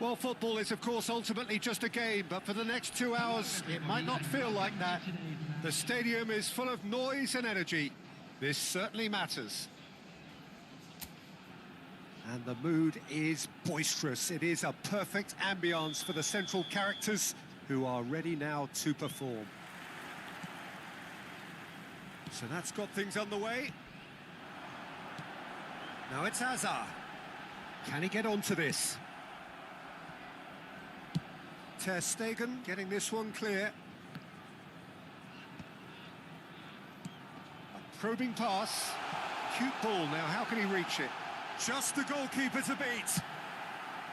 Well, football is, of course, ultimately just a game, but for the next 2 hours, it might not feel like that. The stadium is full of noise and energy. This certainly matters. And the mood is boisterous. It is a perfect ambience for the central characters who are ready now to perform. So that's got things underway. Now it's Hazard. Can he get onto this? Ter Stegen getting this one clear. A probing pass. Cute ball now, how can he reach it? Just the goalkeeper to beat.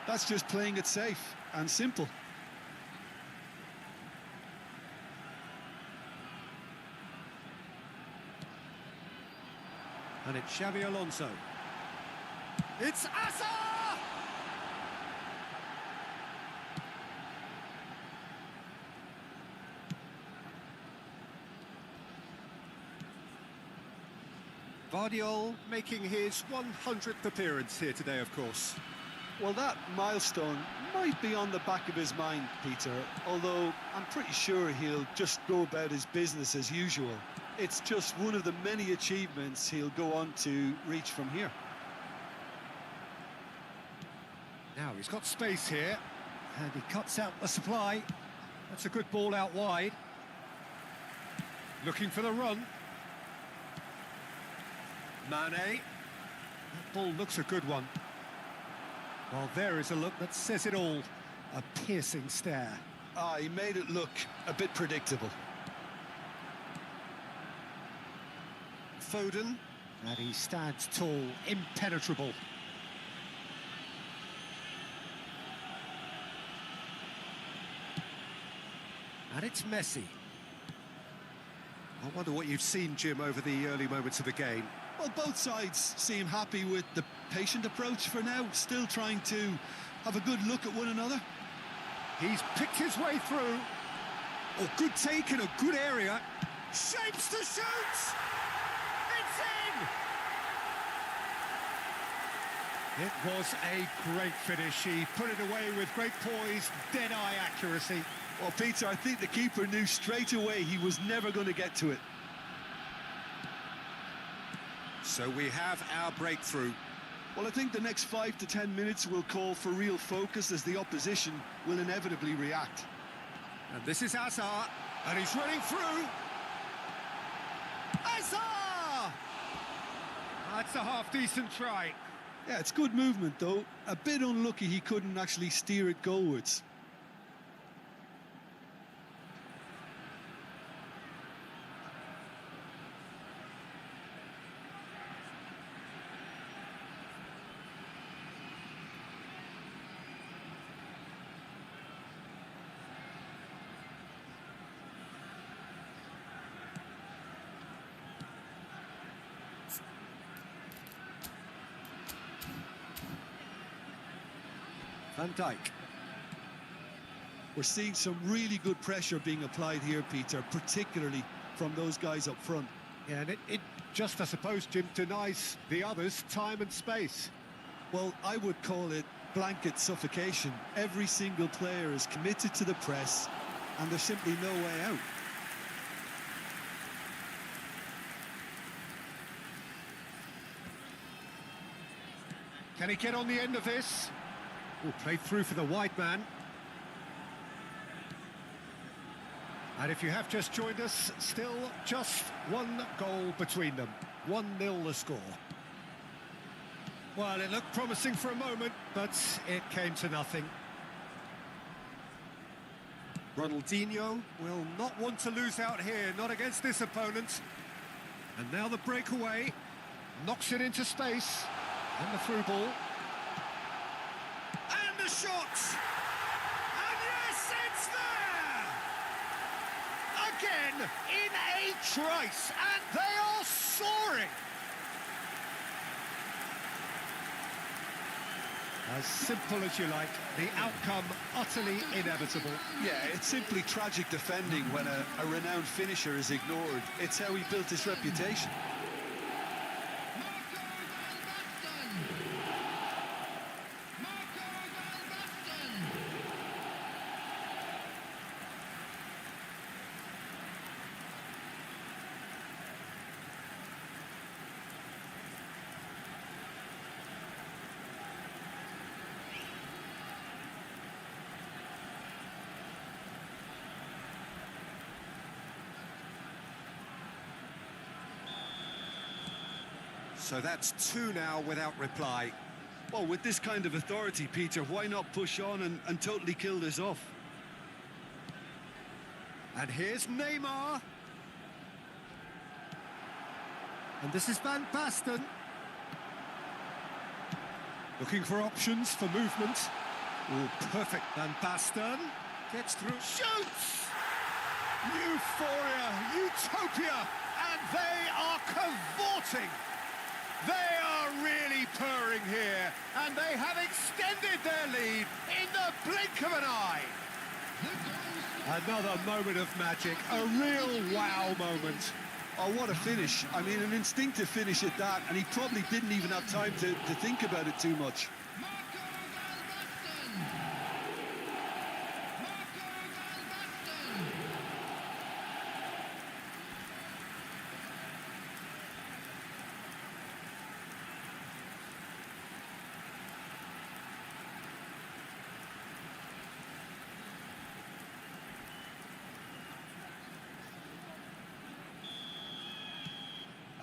That's just playing it safe and simple. And it's Xabi Alonso. It's Hazard! Vardiol making his 100th appearance here today, of course. Well, that milestone might be on the back of his mind, Peter, although I'm pretty sure he'll just go about his business as usual. It's just one of the many achievements he'll go on to reach from here. Now he's got space here, and he cuts out the supply. That's a good ball out wide. Looking for the run. Mane. That ball looks a good one. Well, there is a look that says it all. A piercing stare. He made it look a bit predictable. Foden. And he stands tall, impenetrable. And it's Messi. I wonder what you've seen, Jim, over the early moments of the game. Well, both sides seem happy with the patient approach for now, still trying to have a good look at one another. He's picked his way through. Oh, good take in a good area. Shapes to shoot! It's in! It was a great finish. He put it away with great poise, dead-eye accuracy. Well, Peter, I think the keeper knew straight away he was never going to get to it. So we have our breakthrough. Well, I think the next 5 to 10 minutes will call for real focus as the opposition will inevitably react. And this is Hazard, and he's running through. Hazard! That's a half-decent try. Yeah, it's good movement, though. A bit unlucky he couldn't actually steer it goalwards. Van Dijk. We're seeing some really good pressure being applied here, Peter, particularly from those guys up front. Yeah, and it just, I suppose, Jim, denies the others time and space. Well, I would call it blanket suffocation. Every single player is committed to the press, and there's simply no way out. Can he get on the end of this? Oh, played through for the wide man. And if you have just joined us, still just one goal between them. 1-0 the score. Well, it looked promising for a moment, but it came to nothing. Ronaldinho will not want to lose out here, not against this opponent. And now the breakaway, knocks it into space, and the through ball. And the shot! And yes, it's there! Again, in a trice, and they are soaring! As simple as you like, the outcome utterly inevitable. Yeah, it's simply tragic defending when a renowned finisher is ignored. It's how he built his reputation. So that's two now without reply. Well, with this kind of authority, Peter, why not push on and totally kill this off? And here's Neymar. And this is Van Basten. Looking for options for movement. Oh, perfect. Van Basten gets through, shoots! Euphoria, utopia, and they are cavorting. They are really purring here, and they have extended their lead in the blink of an eye. Another moment of magic, a real wow moment. Oh, what a finish. I mean, an instinctive finish at that, and he probably didn't even have time to think about it too much.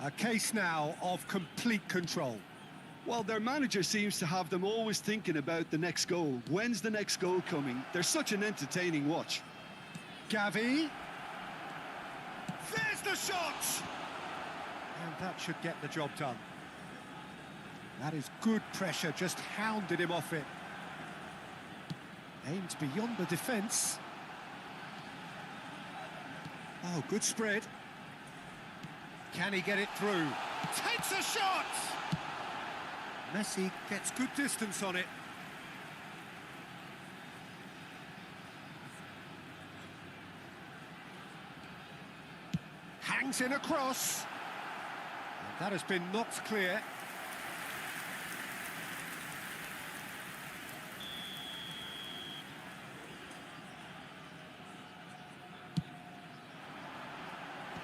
A case now of complete control. Well, their manager seems to have them always thinking about the next goal. When's the next goal coming? They're such an entertaining watch. Gavi. There's the shot! And that should get the job done. That is good pressure, just hounded him off it. Aimed beyond the defence. Oh, good spread. Can he get it through? Takes a shot! Messi gets good distance on it. Hangs in across. And that has been knocked clear.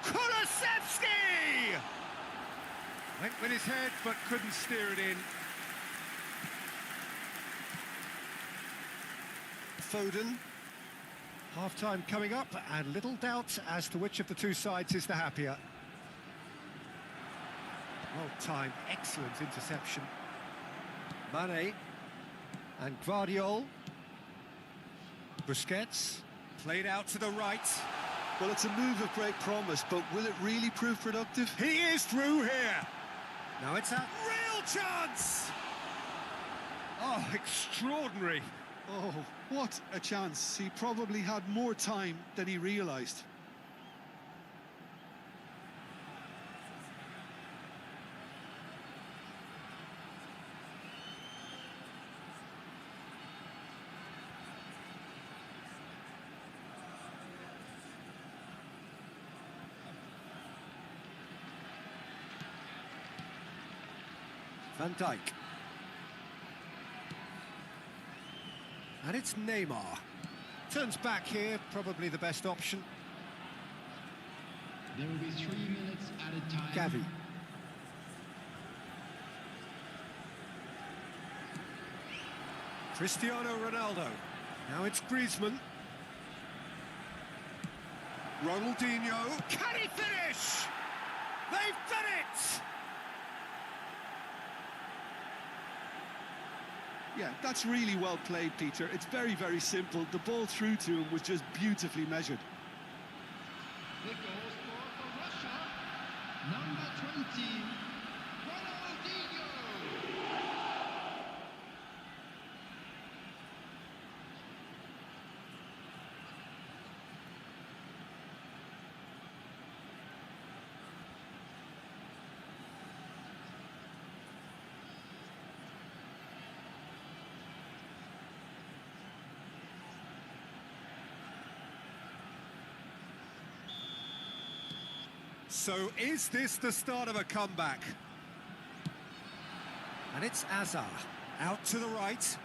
Kulusevski! Went with his head, but couldn't steer it in. Foden. Half-time coming up, and little doubt as to which of the two sides is the happier. Well-timed, excellent interception. Mane. And Guardiola. Busquets. Played out to the right. Well, it's a move of great promise, but will it really prove productive? He is through here. Now it's a real chance. Oh, extraordinary. Oh, what a chance. He probably had more time than he realised. Van Dijk. And it's Neymar. Turns back here, probably the best option. There will be 3 minutes at a time. Gavi. Cristiano Ronaldo. Now it's Griezmann. Ronaldinho. Can he finish? They've done it! Yeah, that's really well played, Peter. It's very, very simple. The ball through to him was just beautifully measured. The goal scorer for Russia, number 20, Ronaldinho. So is this the start of a comeback? And it's Azar out to the right.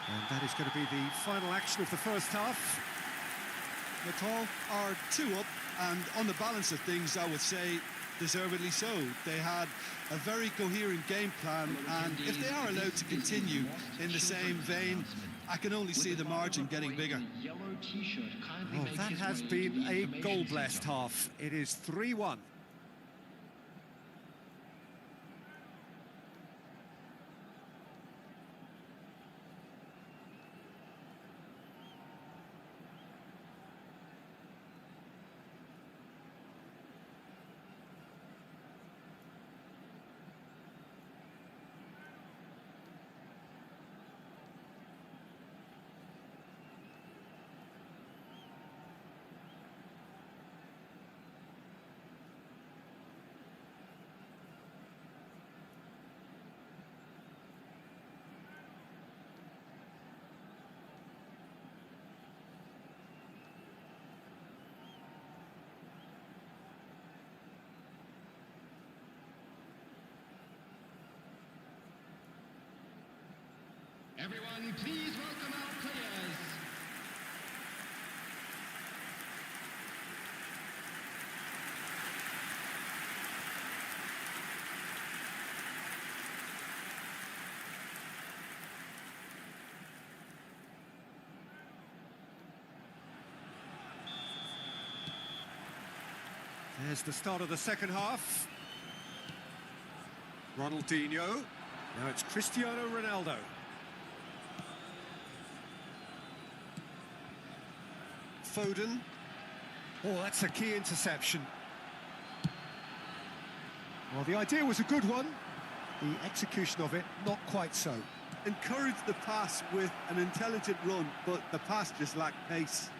And that is going to be the final action of the first half. Nepal are 2 up, and on the balance of things, I would say deservedly so. They had a very coherent game plan, and if they are allowed to continue in the same vein, I can only see the margin getting bigger. Oh, that has been a goal-blessed half. It is 3-1. Everyone, please welcome our players. There's the start of the second half. Ronaldinho. Now it's Cristiano Ronaldo. Foden. Oh, that's a key interception. Well, the idea was a good one. The execution of it, not quite so. Encouraged the pass with an intelligent run, but the pass just lacked pace.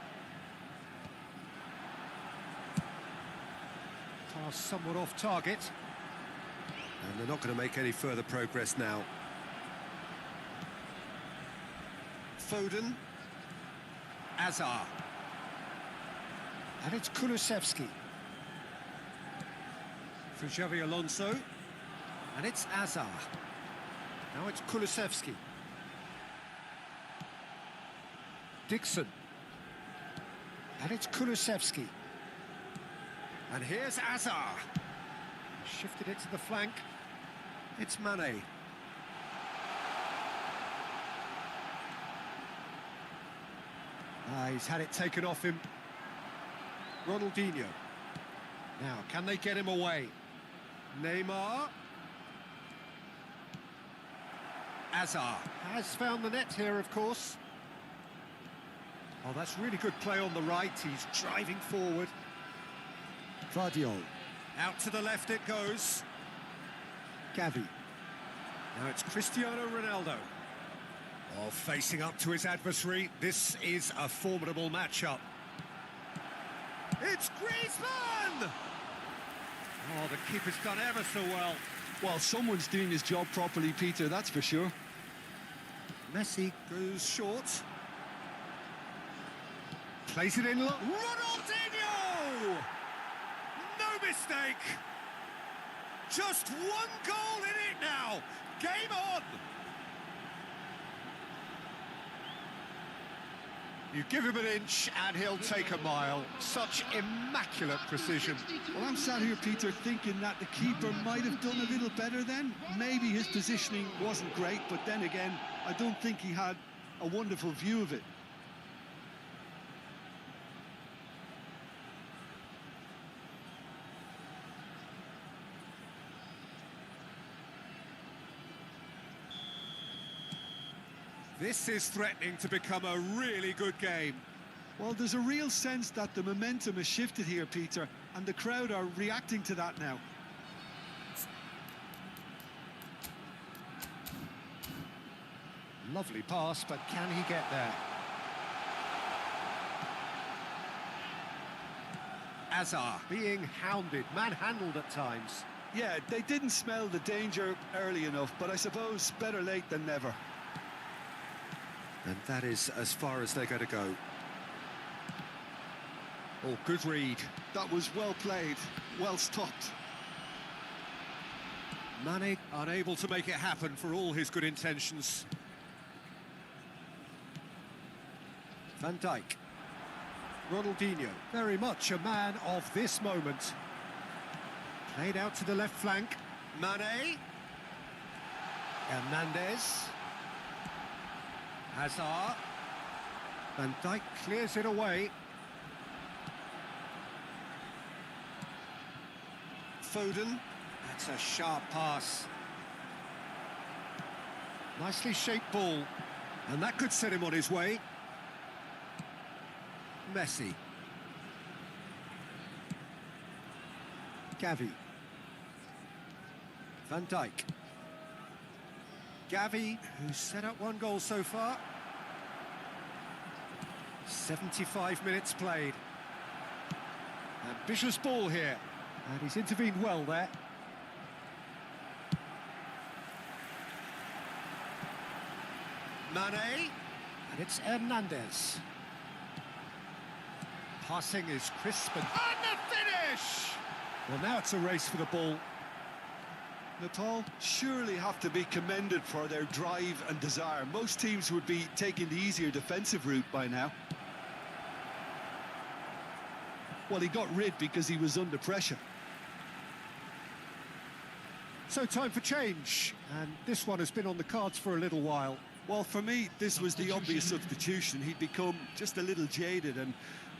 Pass somewhat off target. And they're not going to make any further progress now. Foden. Azar. And it's Kulusevski. For Xavi Alonso. And it's Azar. Now it's Kulusevski. Dixon. And it's Kulusevski. And here's Azar. Shifted it to the flank. It's Mane. He's had it taken off him. Ronaldinho. Now, can they get him away? Neymar. Azar has found the net here, of course. Oh, that's really good play on the right. He's driving forward. Vardiol. Out to the left it goes. Gavi. Now it's Cristiano Ronaldo. Oh, facing up to his adversary. This is a formidable matchup. It's Griezmann! Oh, the keeper's done ever so well. Well, someone's doing his job properly, Peter, that's for sure. Messi goes short. Plays it in. Ronaldinho! No mistake! Just one goal in it now! Game on! You give him an inch and he'll take a mile. Such immaculate precision. Well, I'm sat here, Peter, thinking that the keeper might have done a little better then. Maybe his positioning wasn't great, but then again, I don't think he had a wonderful view of it. This is threatening to become a really good game. Well, there's a real sense that the momentum has shifted here, Peter, and the crowd are reacting to that now. Lovely pass, but can he get there? Azar being hounded, manhandled at times. Yeah, they didn't smell the danger early enough, but I suppose better late than never. And that is as far as they're going to go. Oh, good read. That was well played, well stopped. Mane unable to make it happen for all his good intentions. Van Dijk. Ronaldinho, very much a man of this moment. Played out to the left flank. Mane. Hernandez. Hazard. Van Dijk clears it away. Foden. That's a sharp pass. Nicely shaped ball. And that could set him on his way. Messi. Gavi. Van Dijk. Gavi, who's set up one goal so far. 75 minutes played. Ambitious ball here. And he's intervened well there. Mane. And it's Hernandez. Passing is crisp and the finish! Well, now it's a race for the ball. Nepal surely have to be commended for their drive and desire. Most teams would be taking the easier defensive route by now. Well, he got rid because he was under pressure. So time for change, and this one has been on the cards for a little while. Well, for me, this was the obvious substitution. He'd become just a little jaded, and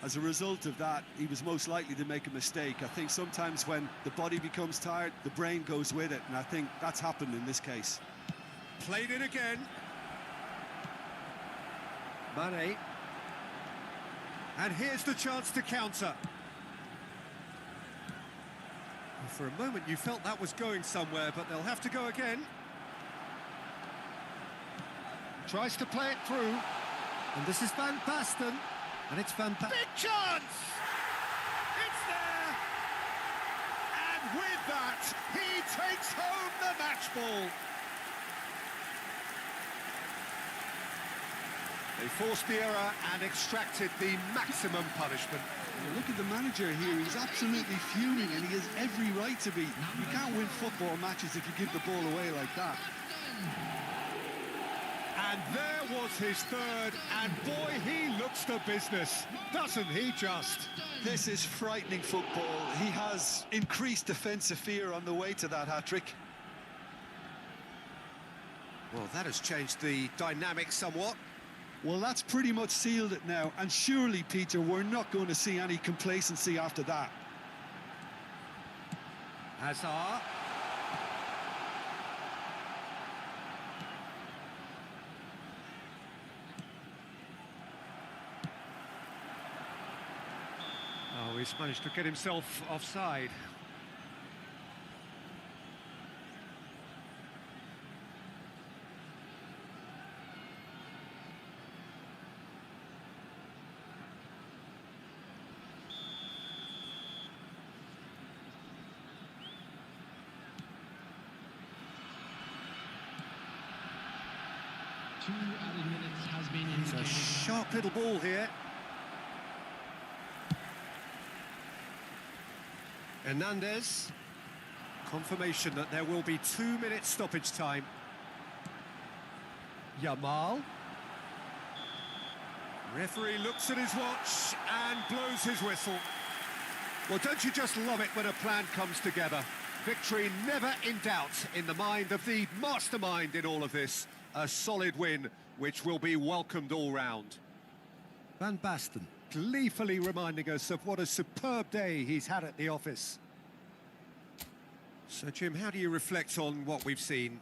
as a result of that, he was most likely to make a mistake. I think sometimes when the body becomes tired, the brain goes with it, and I think that's happened in this case. Played it again. Mane. And here's the chance to counter. And for a moment you felt that was going somewhere, but they'll have to go again. Tries to play it through. And this is Van Basten. And it's Van Basten. Big chance! It's there! And with that, he takes home the match ball. They forced the error and extracted the maximum punishment. Look at the manager here, he's absolutely fuming and he has every right to be. You can't win football matches if you give the ball away like that. And there was his third, and boy, he looks the business, doesn't he just? This is frightening football. He has increased defensive fear on the way to that hat-trick. Well, that has changed the dynamic somewhat. Well, that's pretty much sealed it now, and surely, Peter, we're not going to see any complacency after that. Hazard. Oh, he's managed to get himself offside. Two added minutes has been It's a indicated. sharp little ball here. Hernandez. Confirmation that there will be 2 minutes stoppage time. Yamal. Referee looks at his watch and blows his whistle. Well, don't you just love it when a plan comes together? Victory never in doubt in the mind of the mastermind in all of this. A solid win, which will be welcomed all round. Van Basten gleefully reminding us of what a superb day he's had at the office. So, Jim, how do you reflect on what we've seen?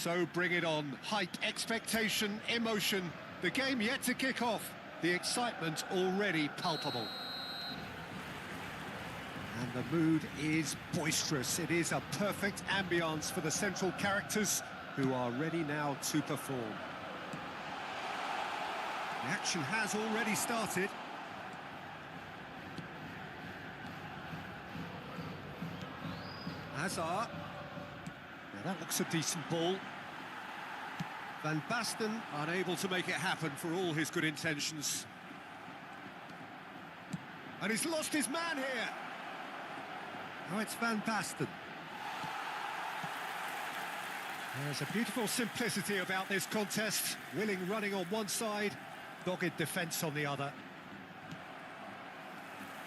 So bring it on. Hype, expectation, emotion. The game yet to kick off. The excitement already palpable. And the mood is boisterous. It is a perfect ambience for the central characters who are ready now to perform. The action has already started. Hazard. Now that looks a decent ball. Van Basten unable to make it happen for all his good intentions. And he's lost his man here. Now it's Van Basten. There's a beautiful simplicity about this contest. Willing running on one side, dogged defence on the other.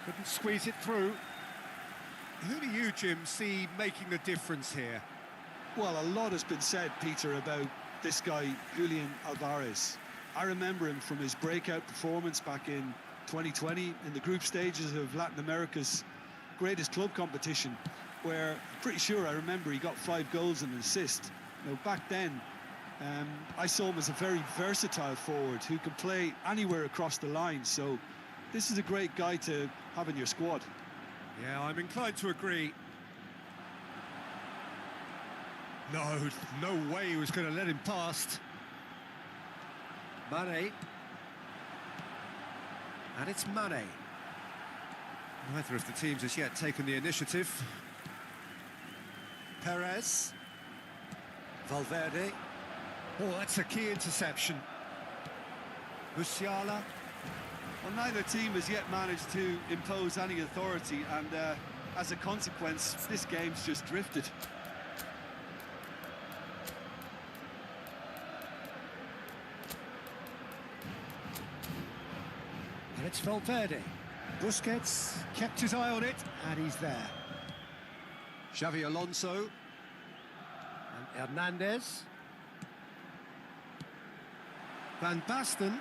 Couldn't squeeze it through. Who do you, Jim, see making the difference here? Well, a lot has been said, Peter, about this guy, Julian Alvarez. I remember him from his breakout performance back in 2020 in the group stages of Latin America's greatest club competition, where I'm pretty sure I remember he got 5 goals and an assist. Now, back then, I saw him as a very versatile forward who can play anywhere across the line, so this is a great guy to have in your squad. Yeah, I'm inclined to agree. No way he was going to let him past. Mane. And it's Mane. Neither of the teams has yet taken the initiative. Perez. Valverde. Oh, that's a key interception. Musiala. Well, neither team has yet managed to impose any authority, and as a consequence, this game's just drifted. And it's Valverde. Busquets kept his eye on it, and he's there. Xavi Alonso. And Hernandez. Van Basten.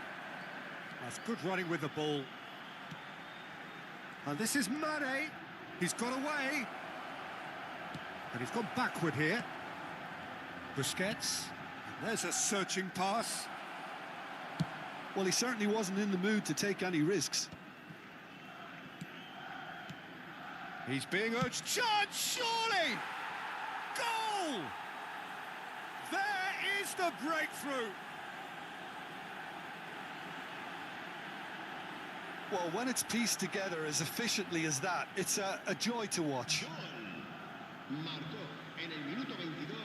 That's good running with the ball. And this is Mane. He's got away. And he's gone backward here. Busquets. And there's a searching pass. Well, he certainly wasn't in the mood to take any risks. He's being urged. Chance, surely! Goal! There is the breakthrough. Well, when it's pieced together as efficiently as that, it's a joy to watch. Marcó en el minuto 22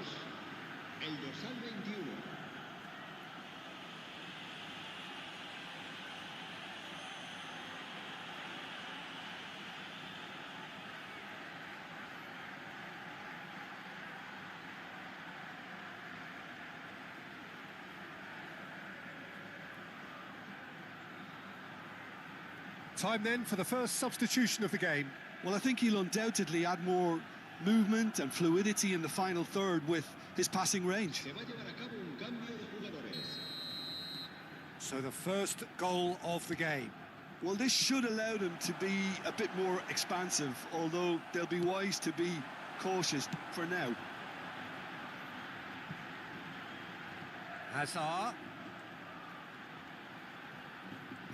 el dorsal 21. Time then for the first substitution of the game. Well, I think he'll undoubtedly add more movement and fluidity in the final third with his passing range. Se va a llevar a cabo un cambio de jugadores. So the first goal of the game. Well, this should allow them to be a bit more expansive, although they'll be wise to be cautious for now. Hazard.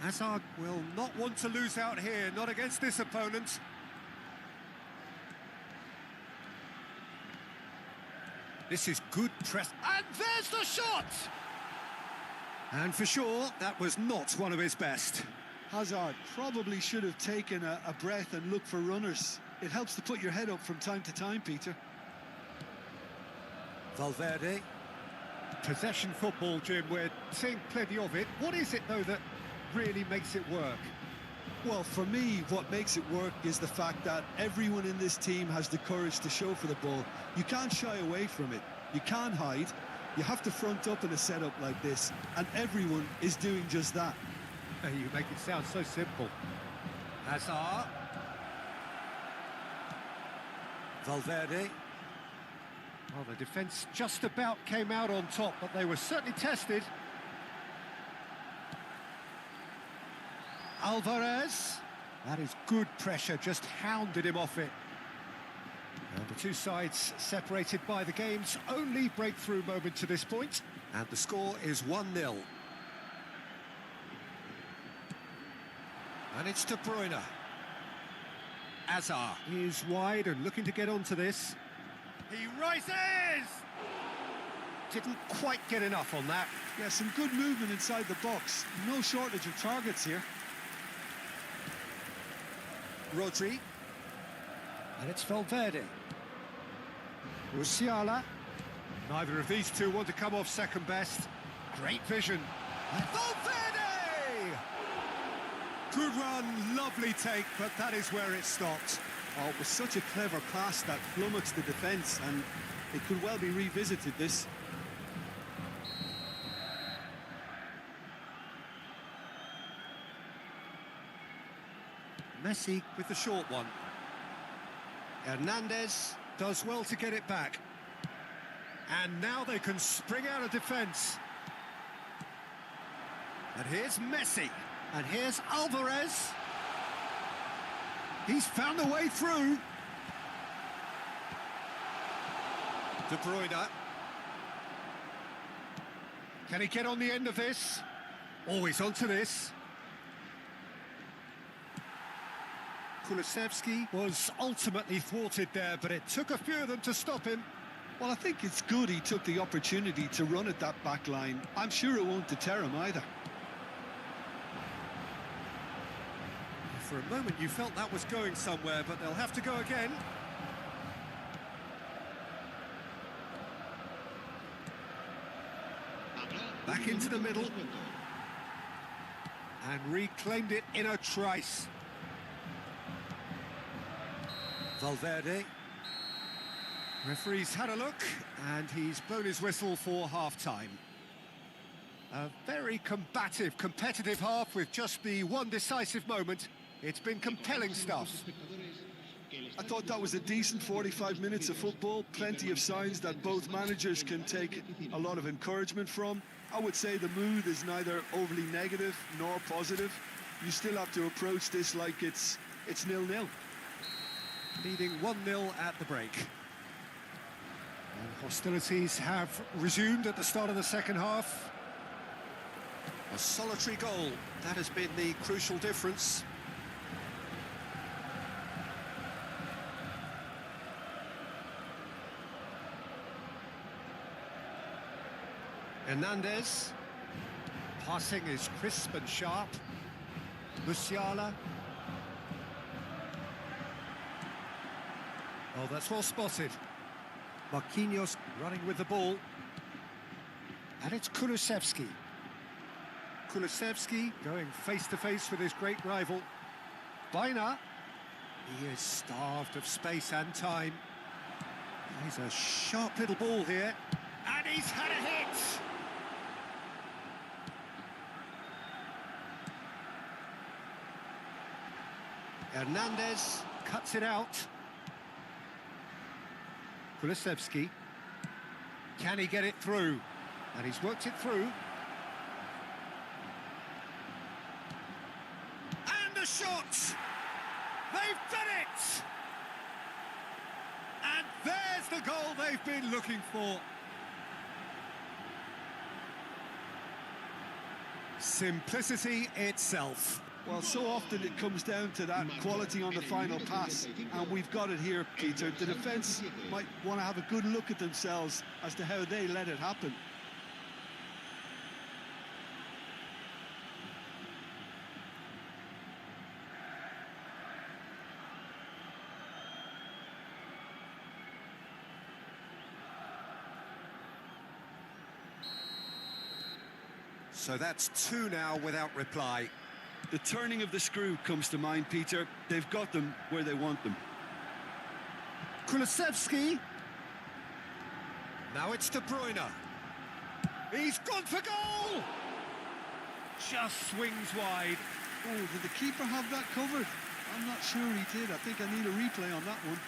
Hazard will not want to lose out here, not against this opponent. This is good press. And there's the shot! And for sure, that was not one of his best. Hazard probably should have taken a breath and looked for runners. It helps to put your head up from time to time, Peter. Valverde. Possession football, Jim, we're seeing plenty of it. What is it, though, that really makes it work? Well, for me, what makes it work is the fact that everyone in this team has the courage to show for the ball. You can't shy away from it. You can't hide. You have to front up in a setup like this, and everyone is doing just that. You make it sound so simple. Hazard. Valverde. Well, the defence just about came out on top, but they were certainly tested. Alvarez. That is good pressure, just hounded him off it. And the two sides separated by the game's only breakthrough moment to this point. And the score is 1-0. And it's De Bruyne. Hazard is wide and looking to get onto this. He rises! Didn't quite get enough on that. Yeah, some good movement inside the box. No shortage of targets here. Rodri. And it's Valverde. Musiala. Neither of these two want to come off second best. Great vision. And Valverde! Good run, lovely take, but that is where it stopped. Oh, it was such a clever pass that flummoxed the defence, and It could well be revisited, this. Messi with the short one. Hernandez does well to get it back. And now they can spring out of defence. And here's Messi. And here's Alvarez. He's found a way through. De Bruyne. Can he get on the end of this? Oh, he's onto this. Kulusevski was ultimately thwarted there, but it took a few of them to stop him. Well, I think it's good he took the opportunity to run at that back line. I'm sure it won't deter him either. For a moment you felt that was going somewhere, but they'll have to go again. Back into the middle. And reclaimed it in a trice. Valverde. Referee's had a look, and he's blown his whistle for half-time. A very combative, competitive half with just the one decisive moment. It's been compelling stuff. I thought that was a decent 45 minutes of football. Plenty of signs that both managers can take a lot of encouragement from. I would say the mood is neither overly negative nor positive. You still have to approach this like it's 0-0. Leading 1-0 at the break. And hostilities have resumed at the start of the second half. A solitary goal, that has been the crucial difference. Hernandez. Passing is crisp and sharp. Musiala. Oh, that's well spotted. Marquinhos running with the ball. And it's Kulusevski. Kulusevski going face-to-face with his great rival. Baina. He is starved of space and time. He's a sharp little ball here. And he's had a hit! Hernandez cuts it out. Kulusevski. Can he get it through? And he's worked it through. And a shot! They've done it! And there's the goal they've been looking for. Simplicity itself. Well, so often it comes down to that quality on the final pass, and we've got it here, Peter. The defence might want to have a good look at themselves as to how they let it happen. So that's 2 now without reply. The turning of the screw comes to mind, Peter. They've got them where they want them. Kulusevski. Now it's De Bruyne. He's gone for goal! Just swings wide. Oh, did the keeper have that covered? I'm not sure he did. I think I need a replay on that one.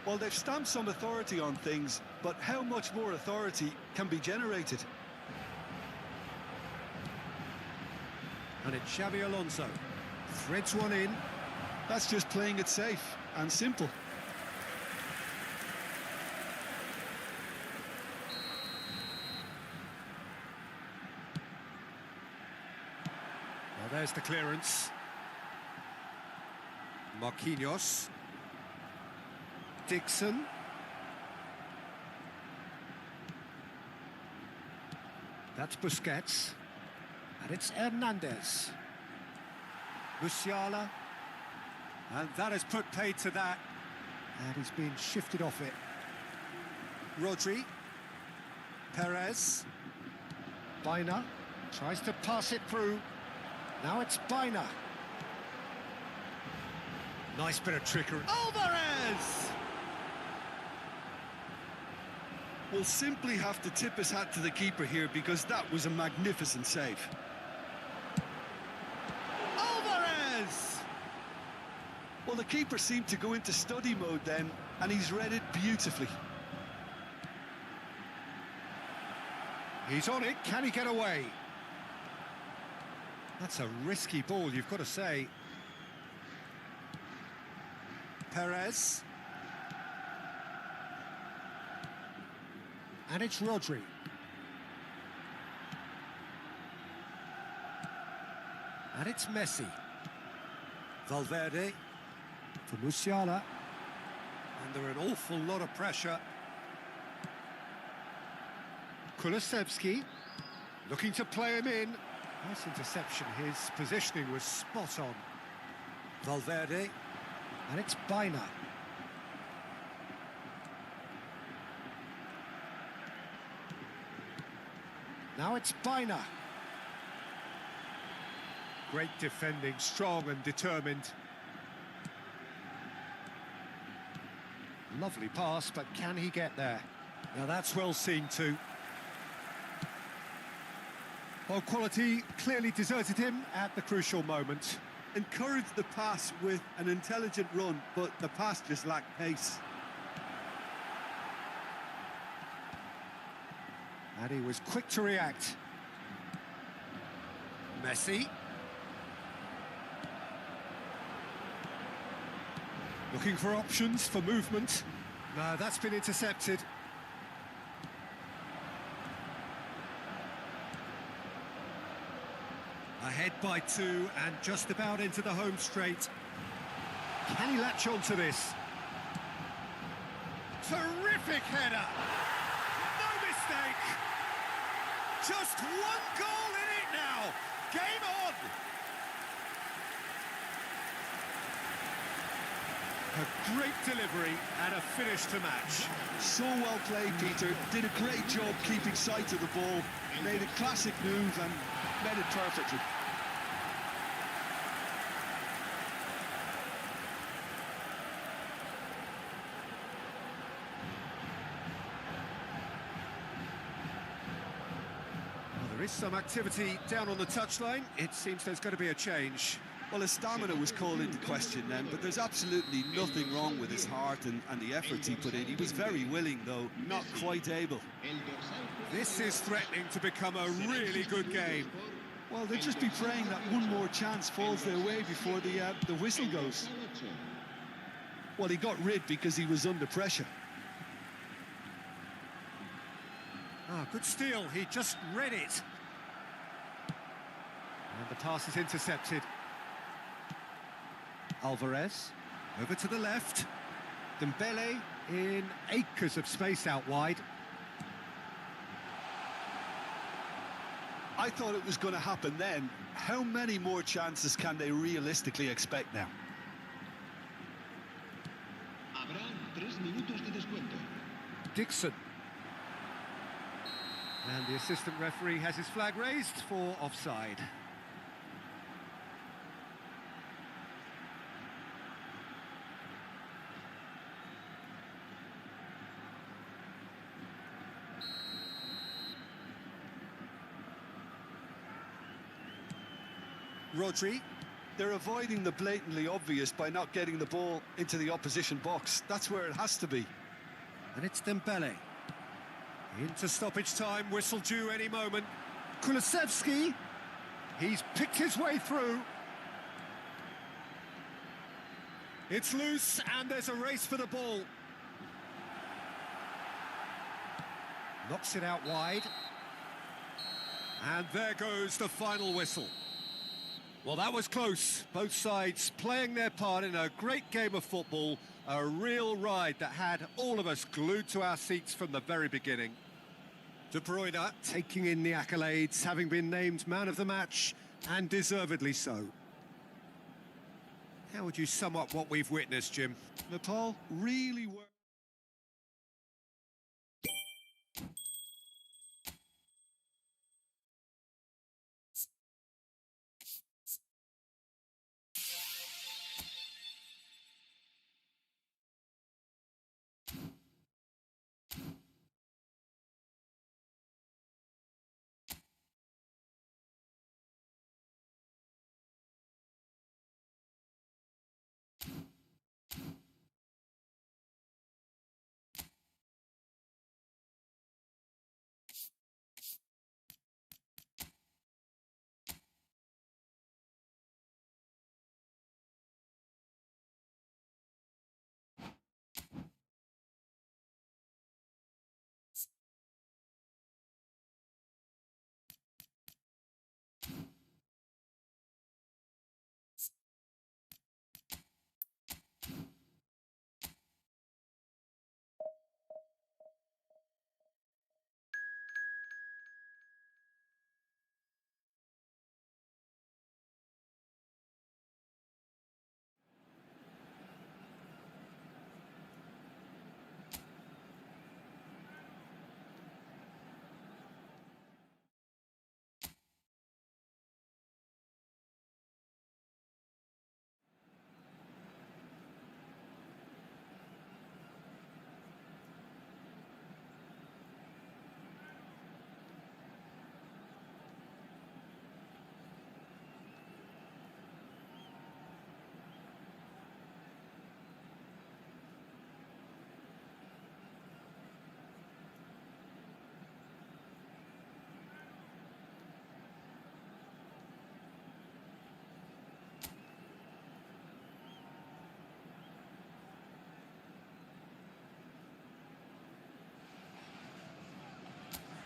Well, they've stamped some authority on things, but how much more authority can be generated? And it's Xabi Alonso. Threads one in. That's just playing it safe and simple. Well, there's the clearance. Marquinhos. Dixon. That's Busquets. And it's Hernandez. Musiala. And that has put paid to that. And he's been shifted off it. Rodri. Perez. Baina. Tries to pass it through. Now it's Baina. Nice bit of trickery. Alvarez! We'll simply have to tip his hat to the keeper here because that was a magnificent save. Alvarez! Well, the keeper seemed to go into study mode then, and he's read it beautifully. He's on it. Can he get away? That's a risky ball, you've got to say. Perez. And it's Rodri. And it's Messi. Valverde for Musiala. Under an awful lot of pressure. Kulusevski looking to play him in. Nice interception. His positioning was spot on. Valverde. And it's Baina. Now it's Baina. Great defending, strong and determined. Lovely pass, but can he get there? Now that's well seen too. Well, quality clearly deserted him at the crucial moment. Encouraged the pass with an intelligent run, but the pass just lacked pace. And he was quick to react. Messi. Looking for options for movement. No, that's been intercepted. Ahead by 2 and just about into the home straight. Can he latch on to this? Terrific header! No mistake! Just one goal in it now! Game on! A great delivery and a finish to match. So well played, Peter. Did a great job keeping sight of the ball. Made a classic move and made it perfectly. Well, there is some activity down on the touchline. It seems there's going to be a change. Well, his stamina was called into question then, but there's absolutely nothing wrong with his heart and the efforts he put in. He was very willing, though, not quite able. This is threatening to become a really good game. Well, they'll just be praying that one more chance falls their way before the whistle goes. Well, he got rid because he was under pressure. Ah, good steal. He just read it. And the pass is intercepted. Alvarez, over to the left. Dembele in acres of space out wide. I thought it was going to happen then. How many more chances can they realistically expect now? Habrá 3 minutos de descuento. Dixon. And the assistant referee has his flag raised for offside. Rodri. They're avoiding the blatantly obvious by not getting the ball into the opposition box. That's where it has to be. And it's Dembele. Into stoppage time, whistle due any moment. Kulusevski. He's picked his way through. It's loose and there's a race for the ball. Knocks it out wide. And there goes the final whistle. Well, that was close. Both sides playing their part in a great game of football. A real ride that had all of us glued to our seats from the very beginning. De Bruyne taking in the accolades, having been named man of the match, and deservedly so. How would you sum up what we've witnessed, Jim? Nepal really were...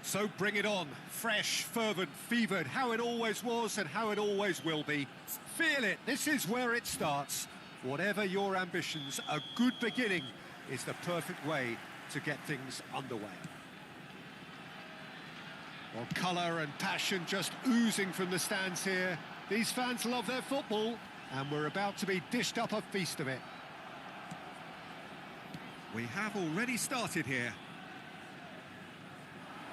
So bring it on. Fresh, fervent, fevered, how it always was and how it always will be. Feel it, this is where it starts. Whatever your ambitions, a good beginning is the perfect way to get things underway. Well, colour and passion just oozing from the stands here. These fans love their football, and we're about to be dished up a feast of it. We have already started here.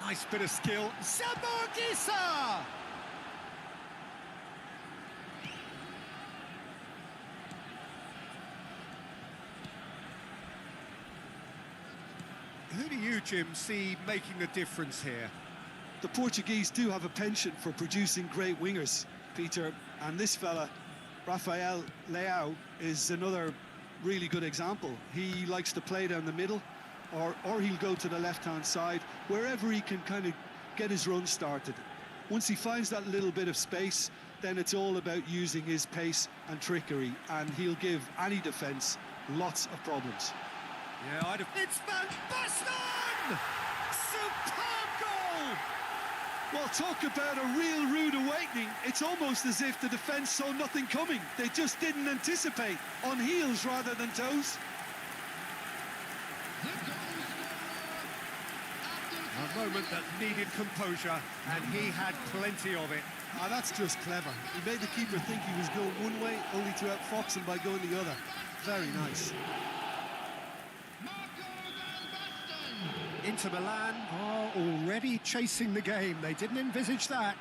Nice bit of skill. Sabogisa! Who do you, Jim, see making the difference here? The Portuguese do have a penchant for producing great wingers, Peter, and this fella, Rafael Leao, is another really good example. He likes to play down the middle, or he'll go to the left-hand side, wherever he can kind of get his run started. Once he finds that little bit of space, then it's all about using his pace and trickery, and he'll give any defence lots of problems. Yeah, I'd have... It's Van Basten! Superb goal! Well, talk about a real rude awakening. It's almost as if the defence saw nothing coming. They just didn't anticipate, on heels rather than toes. A moment that needed composure, and he had plenty of it. Ah, that's just clever. He made the keeper think he was going one way, only to outfox him by going the other. Very nice. Inter Milan are already chasing the game. They didn't envisage that.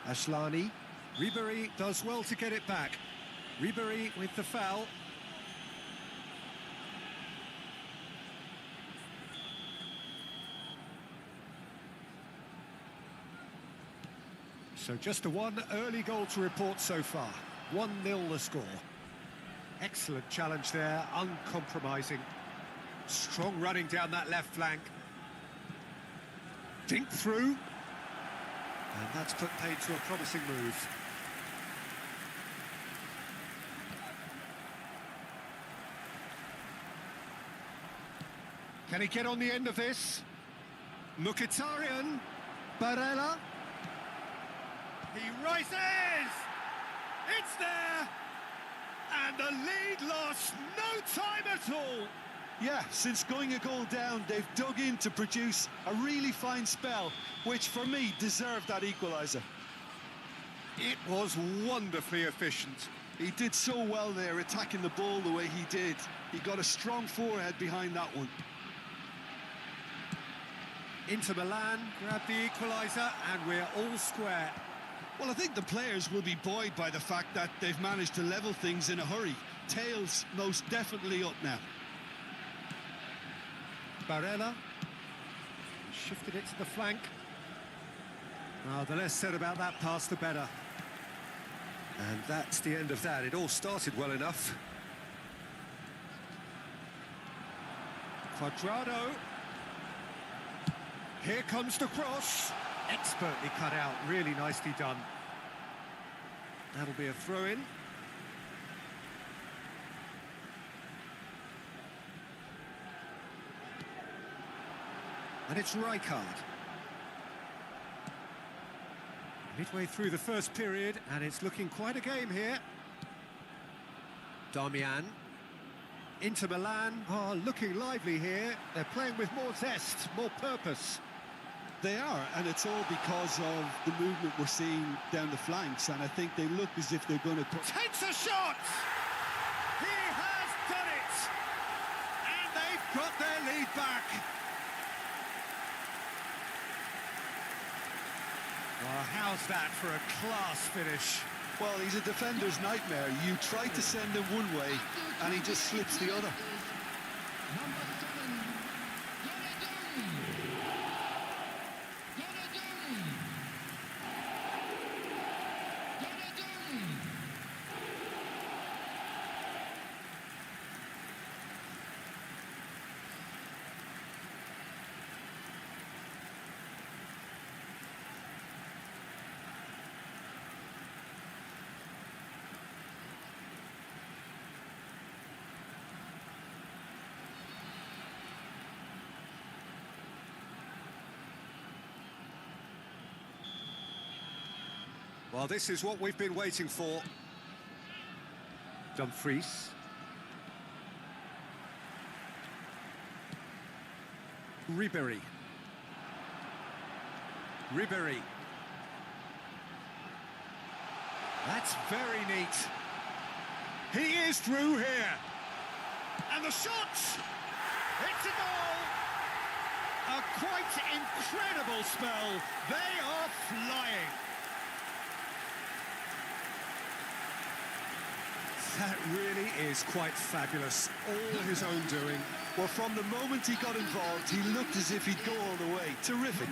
Asllani. Ribéry does well to get it back. Ribéry with the foul. So just a one early goal to report so far. 1-0 the score. Excellent challenge there, uncompromising. Strong running down that left flank. Dink through. And that's put paid to a promising move. Can he get on the end of this? Mkhitaryan. Barella. He rises! It's there! And the lead lost no time at all. Yeah, since going a goal down, they've dug in to produce a really fine spell, which for me deserved that equaliser. It was wonderfully efficient. He did so well there, attacking the ball the way he did. He got a strong forehead behind that one. Inter Milan grabbed the equaliser and we're all square. Well, I think the players will be buoyed by the fact that they've managed to level things in a hurry. Tails most definitely up now. Barella shifted it to the flank. The less said about that pass, the better. And that's the end of that. It all started well enough. Quadrado. Here comes the cross. Expertly cut out, really nicely done. That'll be a throw-in. And it's Rijkaard. Midway through the first period, and it's looking quite a game here. Darmian. Inter Milan are looking lively here. They're playing with more zest, more purpose. They are, and it's all because of the movement we're seeing down the flanks, and I think they look as if they're going to... Takes a shot! He has done it! And they've got their lead back. Well, how's that for a class finish? Well, he's a defender's nightmare. You try to send him one way, and he just slips the other. Well, this is what we've been waiting for. Dumfries. Ribéry. Ribéry. That's very neat. He is through here. And the shot! It's a goal! A quite incredible spell. They are flying. That really is quite fabulous. All his own doing. Well, from the moment he got involved, he looked as if he'd go all the way. Terrific.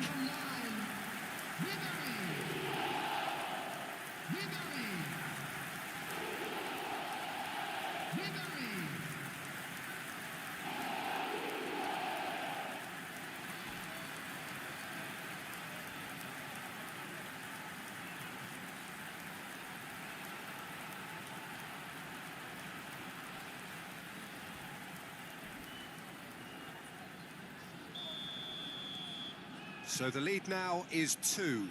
So the lead now is 2.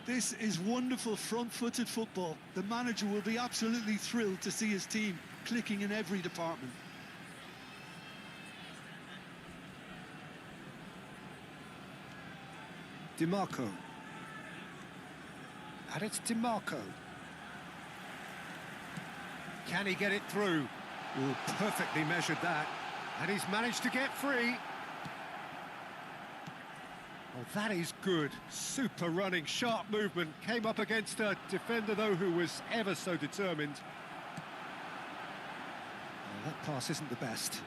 This is wonderful front-footed football. The manager will be absolutely thrilled to see his team clicking in every department. DiMarco. And it's DiMarco. Can he get it through? Oh, perfectly measured that. And he's managed to get free. Oh, that is good. Super running, sharp movement. Came up against a defender, though, who was ever so determined. Oh, that pass isn't the best.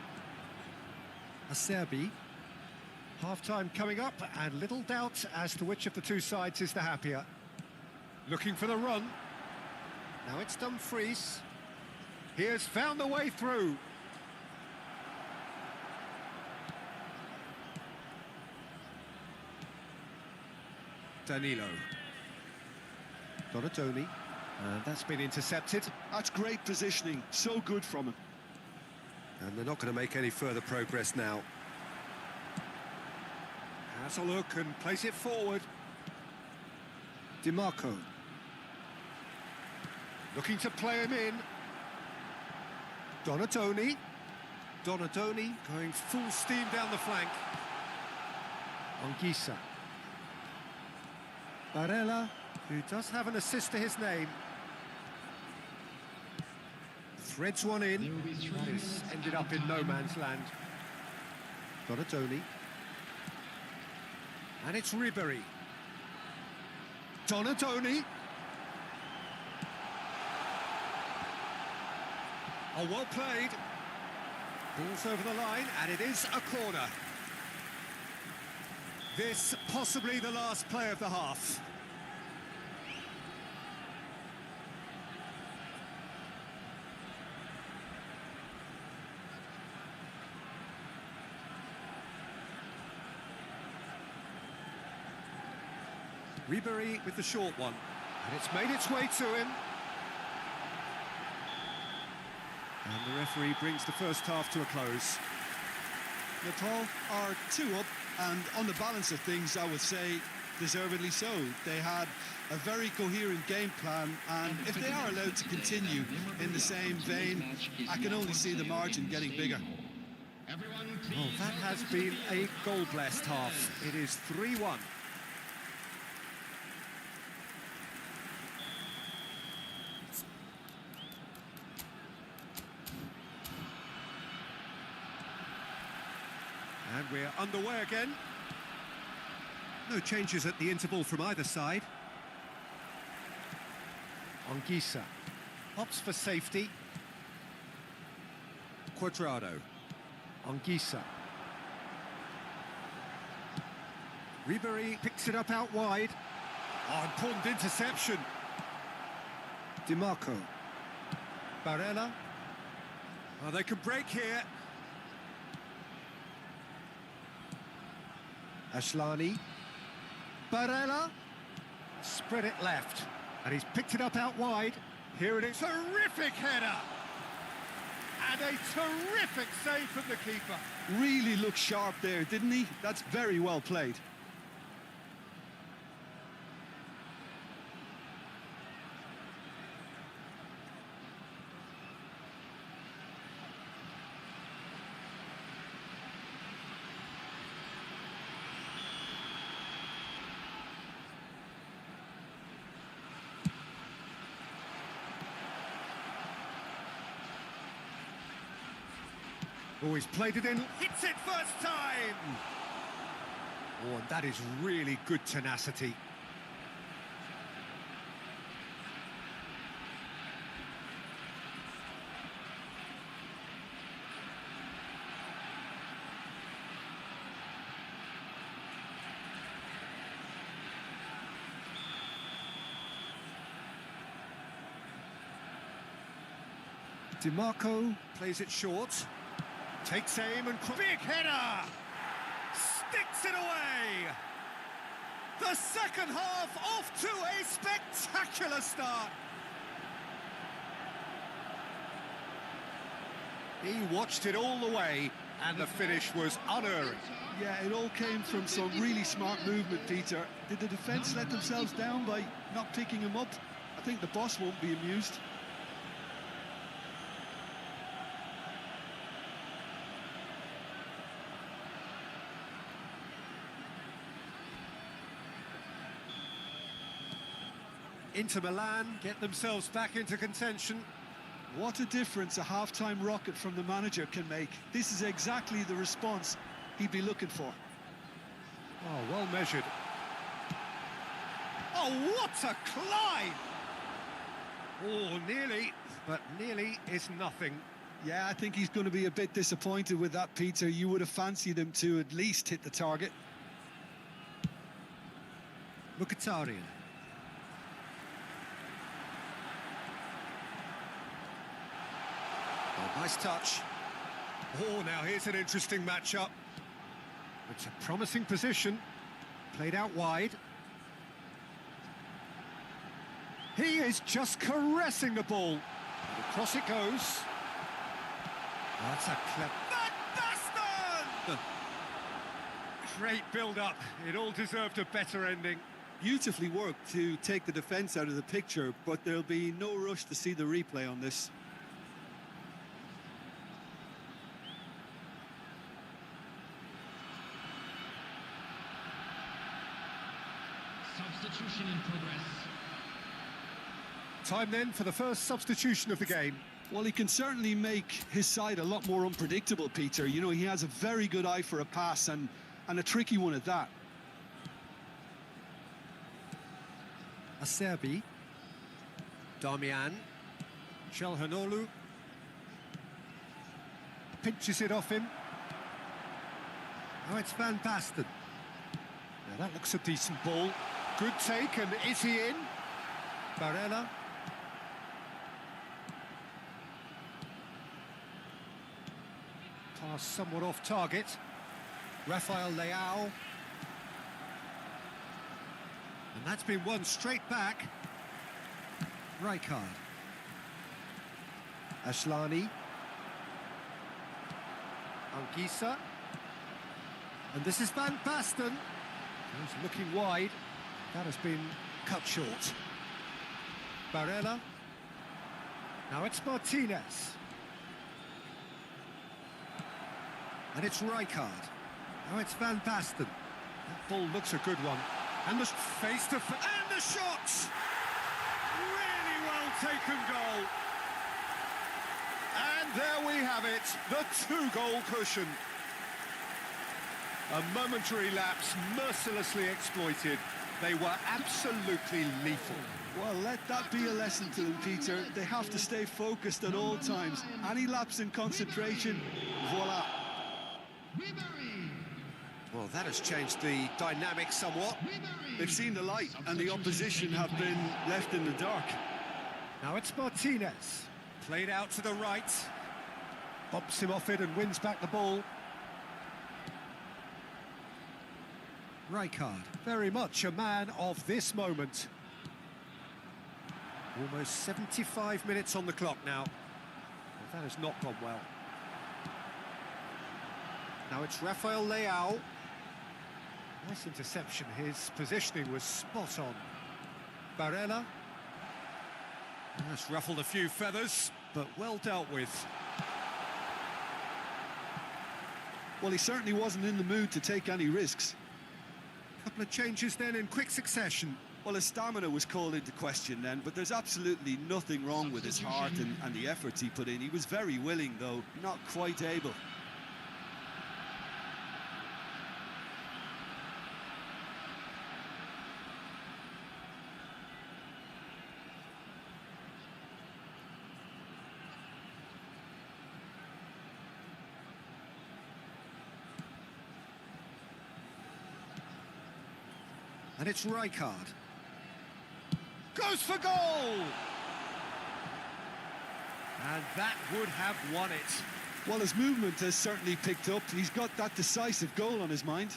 Acerbi. Half-time coming up, and little doubt as to which of the two sides is the happier. Looking for the run. Now it's Dumfries. He has found the way through. Danilo. Donatoni. And that's been intercepted. That's great positioning. So good from him. And they're not going to make any further progress now. Has a look and place it forward. DiMarco. Looking to play him in. Donatoni. Donatoni going full steam down the flank. Anguissa. Barella, who does have an assist to his name. Threads one in. That is ended up in no man's land. Donatoni. And it's Ribery. Donatoni. Oh, well played. Ball's over the line, and it is a corner. This possibly the last play of the half. Ribery with the short one, and it's made its way to him. And the referee brings the first half to a close. Nepal are 2 up, and on the balance of things, I would say deservedly so. They had a very coherent game plan, and if they are allowed to continue in the same vein, I can only see the margin getting bigger. Oh, that has been a goal-blessed half. It is 3-1. And we're underway again. No changes at the interval from either side. Anguissa opts for safety. Cuadrado. Anguissa. Ribery picks it up out wide. Oh, important interception. DiMarco. Barella. Oh, they can break here. Ashlani. Barella. Spread it left. And he's picked it up out wide. Here it is. Terrific header. And a terrific save from the keeper. Really looked sharp there, didn't he? That's very well played. Oh, he's played it in, hits it first time! Oh, and that is really good tenacity. DiMarco plays it short. Takes aim and... Big header! Sticks it away! The second half off to a spectacular start! He watched it all the way, and the finish was unerring. Yeah, it all came from some really smart movement, Peter. Did the defence let themselves down by not picking him up? I think the boss won't be amused. Inter Milan get themselves back into contention. What a difference a half-time rocket from the manager can make. This is exactly the response he'd be looking for. Oh, well measured. Oh, what a climb! Oh, nearly, but nearly is nothing. Yeah, I think he's going to be a bit disappointed with that, Peter. You would have fancied him to at least hit the target. Mkhitaryan. Oh, nice touch. Oh, now here's an interesting matchup. It's a promising position. Played out wide. He is just caressing the ball. And across it goes. Oh, that's a clever... Van Basten! Great build-up. It all deserved a better ending. Beautifully worked to take the defence out of the picture, but there'll be no rush to see the replay on this. Substitution in progress. Time then for the first substitution of the game. Well, he can certainly make his side a lot more unpredictable, Peter. You know, he has a very good eye for a pass and a tricky one at that. Acerbi. Darmian. Chelhanoglu. Pinches it off him. Oh, it's Van Basten. Now that looks a decent ball. Good take, and is he in? Barella. Pass somewhat off target. Rafael Leao. And that's been won straight back. Rijkaard. Ashlani. Anguissa. And this is Van Basten. He's looking wide. That has been cut short. Barella. Now it's Martinez. And it's Rijkaard. Now it's Van Basten. That ball looks a good one. And the face to face. And the shot! Really well taken goal. And there we have it, the two-goal cushion. A momentary lapse mercilessly exploited. They were absolutely lethal. Well, let that be a lesson to them, Peter. They have to stay focused at all times. Any lapse in concentration, voila. Well, that has changed the dynamic somewhat. They've seen the light, and the opposition have been left in the dark. Now it's Martinez. Played out to the right. Bumps him off it and wins back the ball. Rijkaard, very much a man of this moment. Almost 75 minutes on the clock now. Well, that has not gone well. Now it's Rafael Leao. Nice interception. His positioning was spot on. Barella. That's ruffled a few feathers, but well dealt with. Well, he certainly wasn't in the mood to take any risks. Couple of changes then in quick succession. Well, his stamina was called into question then, but there's absolutely nothing wrong with his heart and the efforts he put in. He was very willing, though, not quite able. And it's Rijkaard. Goes for goal! And that would have won it. Well, his movement has certainly picked up. He's got that decisive goal on his mind.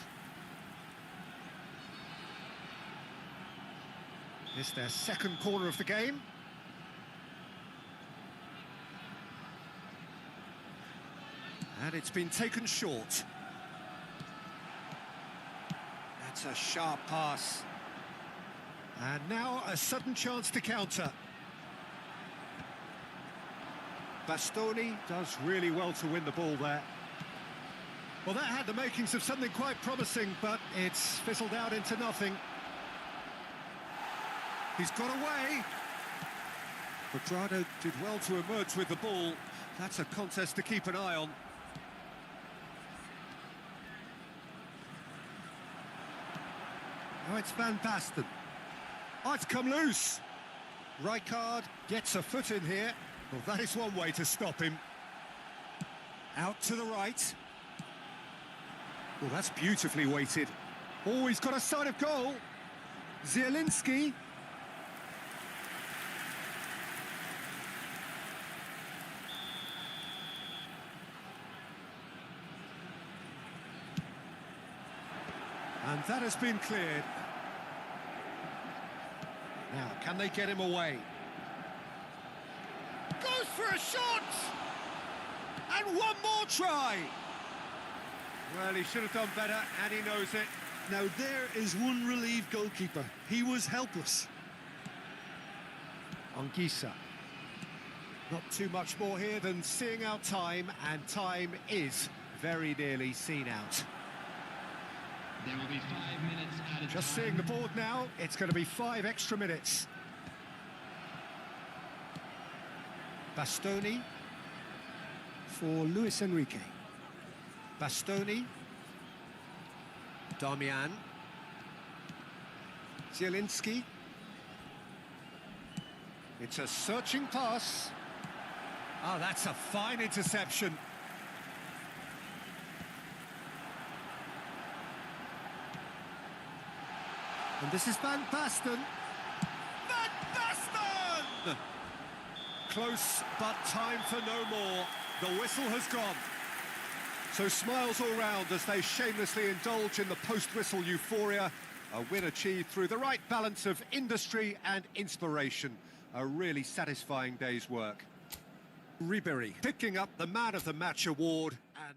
This their second corner of the game. And it's been taken short. That's a sharp pass. And now a sudden chance to counter. Bastoni does really well to win the ball there. Well, that had the makings of something quite promising, but it's fizzled out into nothing. He's got away. Quadrado did well to emerge with the ball. That's a contest to keep an eye on. Oh, it's Van Basten. Oh, it's come loose. Rijkaard gets a foot in here. Well, that is one way to stop him. Out to the right. Well, that's beautifully weighted. Oh, he's got a sight of goal. Zielinski. And that has been cleared. Now, can they get him away? Goes for a shot! And one more try! Well, he should have done better, and he knows it. Now, there is one relieved goalkeeper. He was helpless. Anguissa. Not too much more here than seeing out time, and time is very nearly seen out. There will be 5 minutes added Just time. seeing the board now, it's going to be 5 extra minutes. Bastoni for Luis Enrique. Bastoni. Darmian. Zielinski. It's a searching pass. Ah, that's a fine interception. And this is Van Basten. Van Basten! Close, but time for no more. The whistle has gone. So smiles all round as they shamelessly indulge in the post-whistle euphoria. A win achieved through the right balance of industry and inspiration. A really satisfying day's work. Ribéry picking up the Man of the Match award and...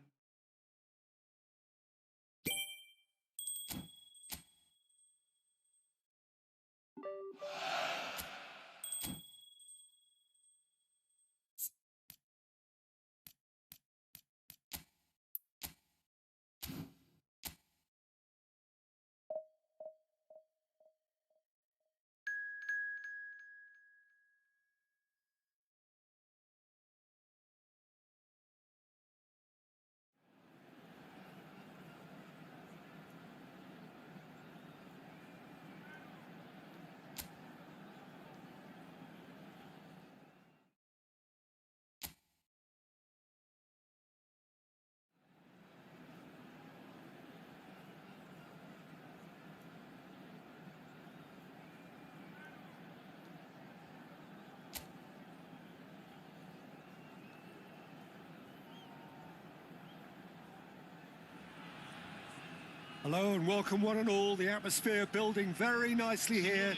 Hello and welcome one and all. The atmosphere building very nicely here.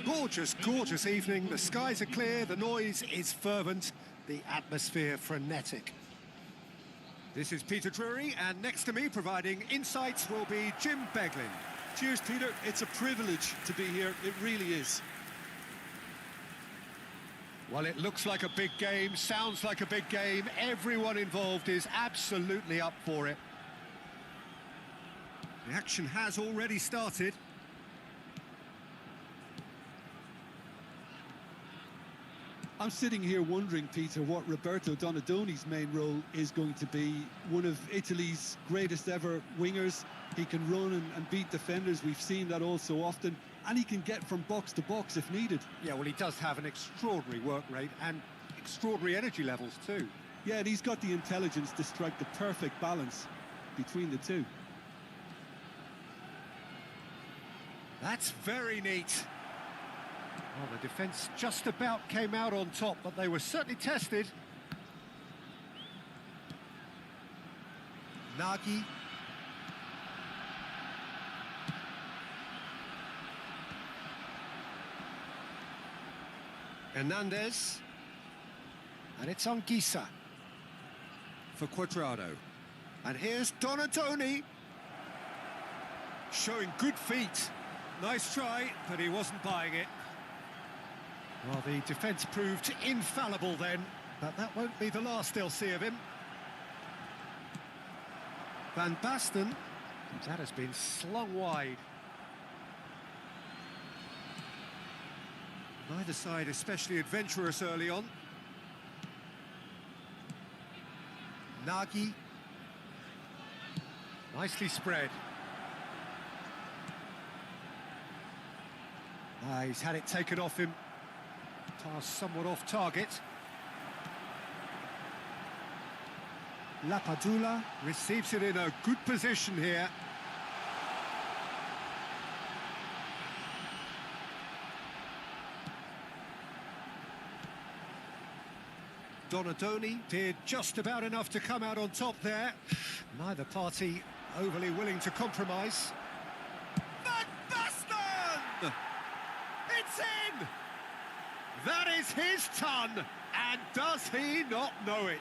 Gorgeous, gorgeous evening. The skies are clear, the noise is fervent, the atmosphere frenetic. This is Peter Drury, and next to me providing insights will be Jim Beglin. Cheers, Peter. It's a privilege to be here. It really is. Well, it looks like a big game, sounds like a big game. Everyone involved is absolutely up for it. The action has already started. I'm sitting here wondering, Peter, what Roberto Donadoni's main role is going to be. One of Italy's greatest ever wingers. He can run and beat defenders. We've seen that all so often. And he can get from box to box if needed. Yeah, well, he does have an extraordinary work rate and extraordinary energy levels too. Yeah, and he's got the intelligence to strike the perfect balance between the two. That's very neat. Well, the defence just about came out on top, but they were certainly tested. Nagy. Hernandez. And it's on Gisa for Cuadrado. And here's Donadoni. Showing good feet. Nice try, but he wasn't buying it. Well, the defence proved infallible then, but that won't be the last they'll see of him. Van Basten, that has been slung wide. Neither side especially adventurous early on. Nagy. Nicely spread. He's had it taken off him. Pass somewhat off target. Lapadula receives it in a good position here. Donadoni did just about enough to come out on top there. Neither party overly willing to compromise. Van Basten! It's in! That is his ton, and does he not know it?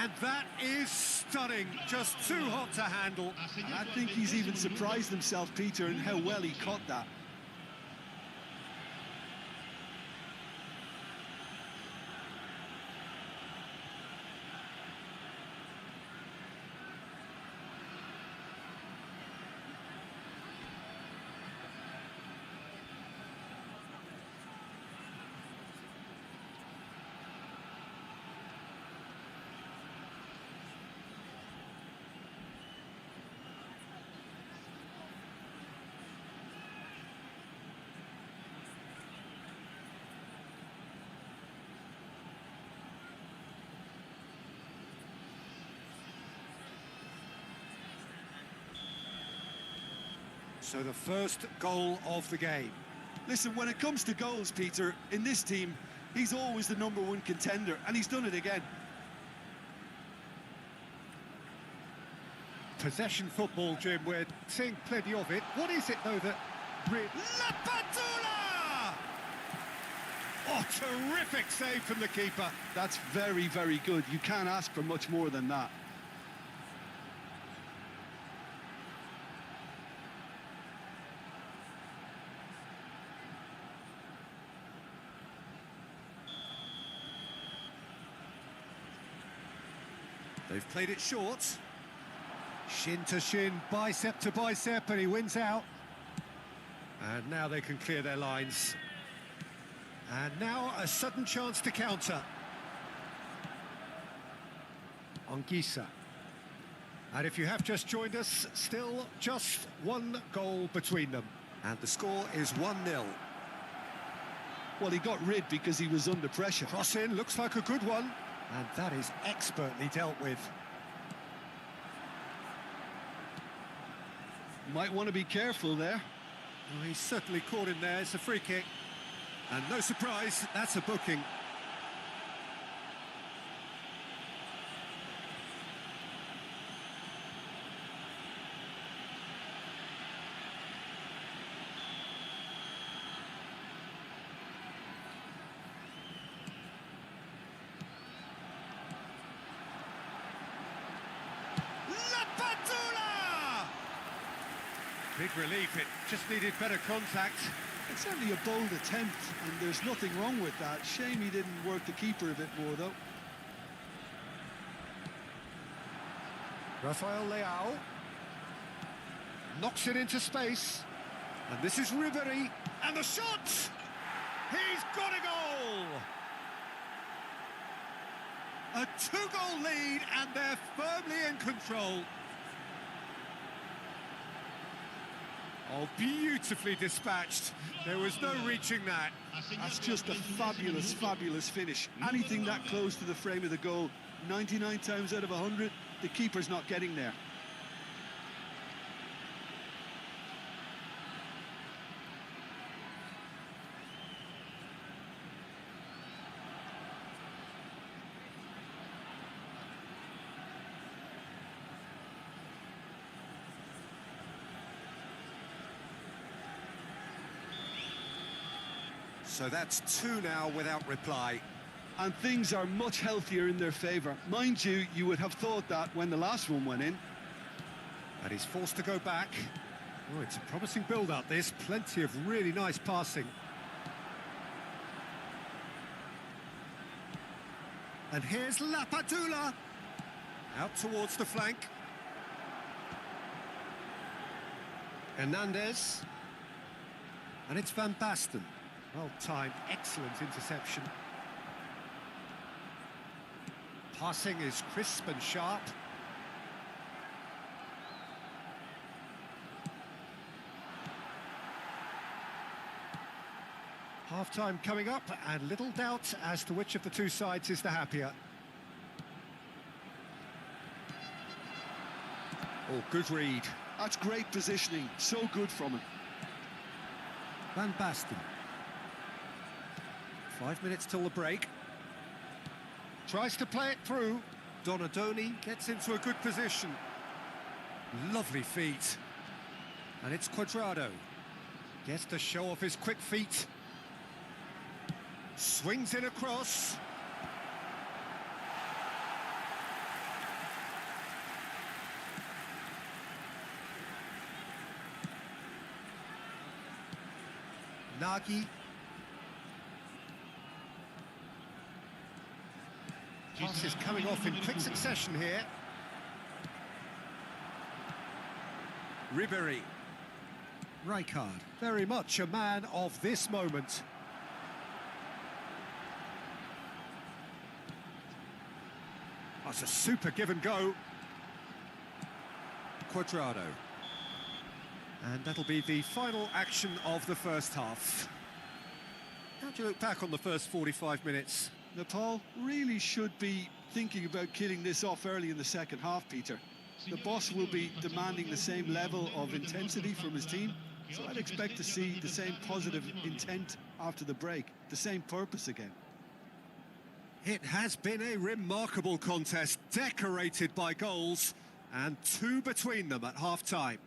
And that is stunning, just too hot to handle. And I think he's even surprised himself, Peter, in how well he caught that. So the first goal of the game. Listen, when it comes to goals, Peter, in this team, he's always the #1 contender, and he's done it again. Possession football, Jim, we're seeing plenty of it. What is it, though, that... Lapatula! Oh, terrific save from the keeper. That's very, very good. You can't ask for much more than that. They've played it short. Shin to shin, bicep to bicep, and he wins out. And now they can clear their lines. And now a sudden chance to counter. Anguissa. And if you have just joined us, still just one goal between them. And the score is 1-0. Well, he got rid because he was under pressure. Cross in, looks like a good one. And that is expertly dealt with. Might want to be careful there. Well, he's certainly caught him there. It's a free kick. And no surprise, that's a booking. Big relief, it just needed better contact. It's certainly a bold attempt, and there's nothing wrong with that. Shame he didn't work the keeper a bit more, though. Rafael Leao knocks it into space. And this is Ribery. And the shot! He's got a goal! A 2-goal lead, and they're firmly in control. Oh, beautifully dispatched. There was no reaching that. That's just a fabulous, fabulous finish. Anything that close to the frame of the goal, 99 times out of 100, the keeper's not getting there. So that's 2 now without reply. And things are much healthier in their favour. Mind you, you would have thought that when the last one went in. And he's forced to go back. Oh, it's a promising build-up, this. Plenty of really nice passing. And here's Lapadula. Out towards the flank. Hernandez. And it's Van Basten. Well timed, excellent interception. Passing is crisp and sharp. Half-time coming up, and little doubt as to which of the two sides is the happier. Oh, good read. That's great positioning, so good from him. Van Basten. 5 minutes till the break. Tries to play it through. Donadoni gets into a good position. Lovely feet. And it's Cuadrado. Gets to show off his quick feet. Swings in across. Nagy. Pass is coming off in quick succession here. Ribery. Rijkaard, very much a man of this moment. That's a super give and go. Cuadrado. And that'll be the final action of the first half. How do you look back on the first 45 minutes? Nepal really should be thinking about killing this off early in the second half, Peter. The boss will be demanding the same level of intensity from his team, so I'd expect to see the same positive intent after the break, the same purpose again. It has been a remarkable contest, decorated by goals, and two between them at half-time.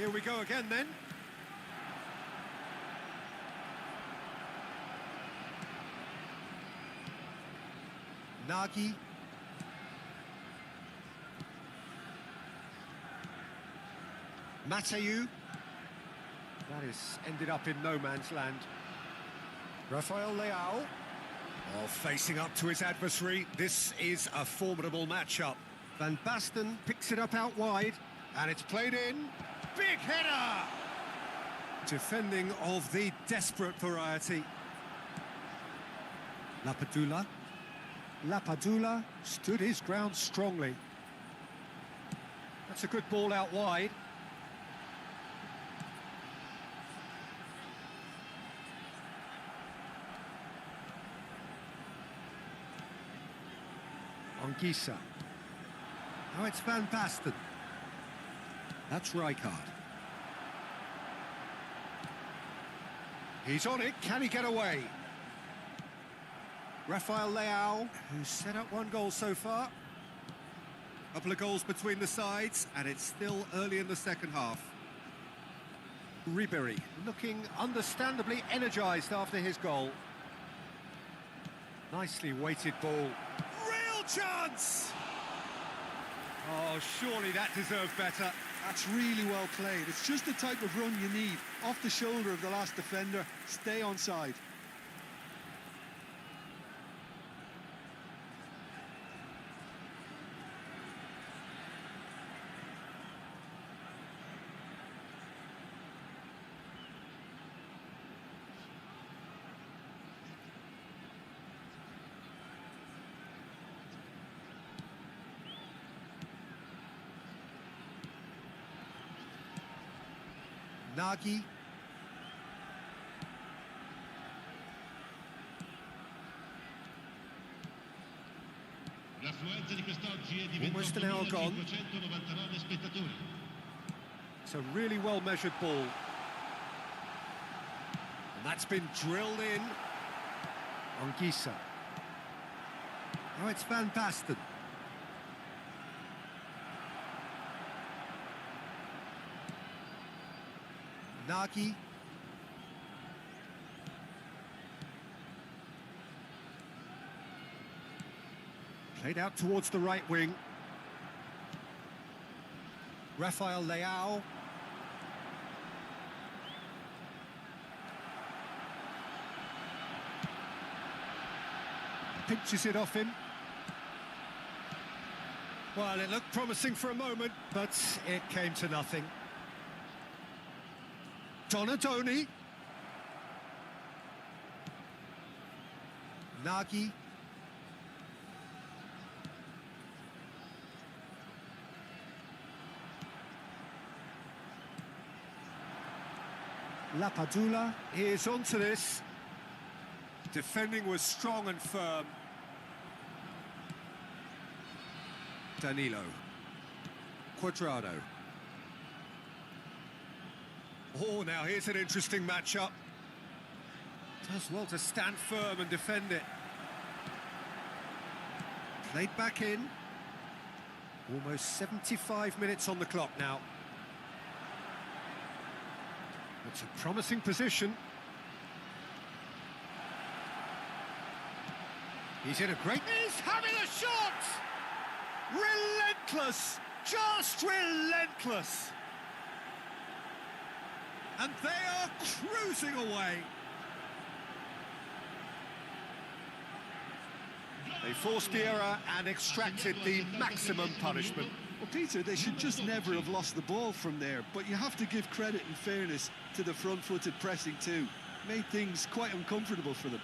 Here we go again then. Nagy. Mateu. That is ended up in no man's land. Rafael Leao. Oh, facing up to his adversary. This is a formidable matchup. Van Basten picks it up out wide, and it's played in. Big header! Defending of the desperate variety. Lapadula. Lapadula stood his ground strongly. That's a good ball out wide. Anguissa. Now it's Van Basten. That's Rijkaard. He's on it. Can he get away? Rafael Leao, who's set up one goal so far. Couple of goals between the sides, and it's still early in the second half. Ribéry looking understandably energised after his goal. Nicely weighted ball. Real chance! Oh, surely that deserved better. That's really well played. It's just the type of run you need. Off the shoulder of the last defender, stay onside. Nagy. L'affluenza di quest'oggi è di Almost an hour gone. 28.599 spettatori. It's a really well-measured ball. And that's been drilled in. Anguissa. Now it's Van Basten. Nagy. Played out towards the right wing. Rafael Leao. Pinches it off him. Well, it looked promising for a moment, but it came to nothing. Donadoni. Nagy. Lapadula is onto this. Defending was strong and firm. Danilo. Cuadrado. Oh, now here's an interesting matchup. Does well to stand firm and defend it. Played back in. Almost 75 minutes on the clock now. It's a promising position. He's in a great... He's having a shot! Relentless! Just relentless! And they are cruising away. They forced the error and extracted the maximum punishment. Well, Peter, they should just never have lost the ball from there, but you have to give credit and fairness to the front-footed pressing too. Made things quite uncomfortable for them.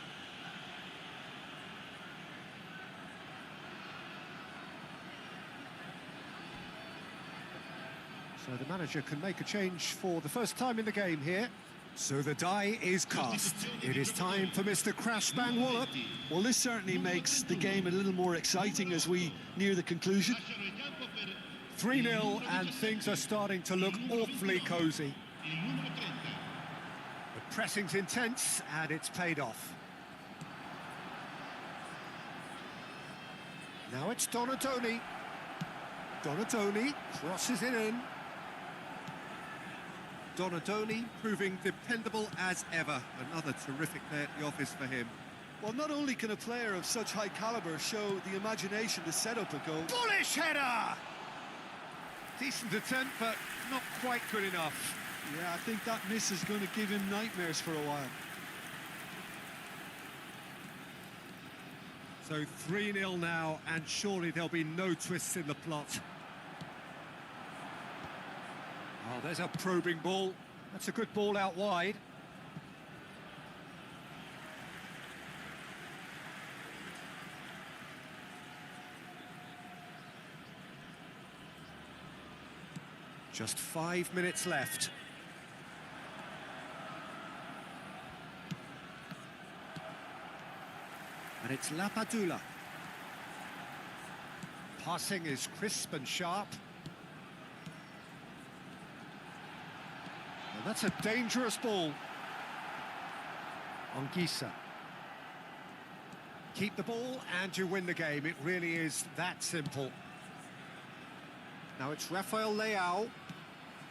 So the manager can make a change for the first time in the game here. So the die is cast. It is time for Mr. Crash Bang Wallop. Well, this certainly makes the game a little more exciting as we near the conclusion. 3-0 and things are starting to look awfully cosy. The pressing's intense and it's paid off. Now it's Donatoni. Donatoni crosses it in. Donatoni proving dependable as ever. Another terrific day at the office for him. Well, not only can a player of such high calibre show the imagination to set up a goal. Bullish header! Decent attempt, but not quite good enough. Yeah, I think that miss is going to give him nightmares for a while. So 3-0 now, and surely there'll be no twists in the plot. Oh, there's a probing ball. That's a good ball out wide. Just 5 minutes left. And it's Lapadula. Passing is crisp and sharp. And that's a dangerous ball. Anguissa. Keep the ball and you win the game. It really is that simple. Now it's Rafael Leao.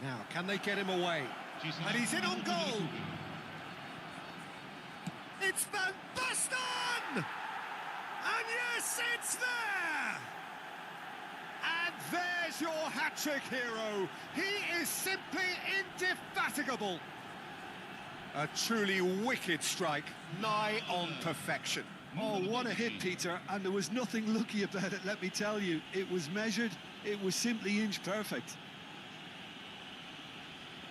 Now, can they get him away? And he's in on goal. It's Van Basten! And yes, it's there! And there's your hat-trick hero. He is simply indefatigable. A truly wicked strike, nigh on perfection. Oh, what a hit, Peter, and there was nothing lucky about it, let me tell you. It was measured, it was simply inch perfect.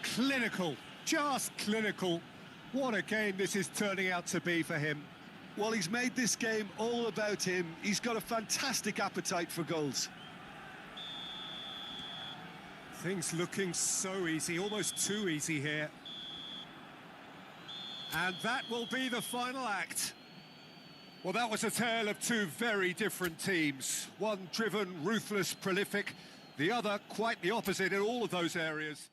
Clinical, just clinical. What a game this is turning out to be for him. Well, he's made this game all about him. He's got a fantastic appetite for goals. Things looking so easy, almost too easy here. And that will be the final act. Well, that was a tale of two very different teams. One driven, ruthless, prolific. The other quite the opposite in all of those areas.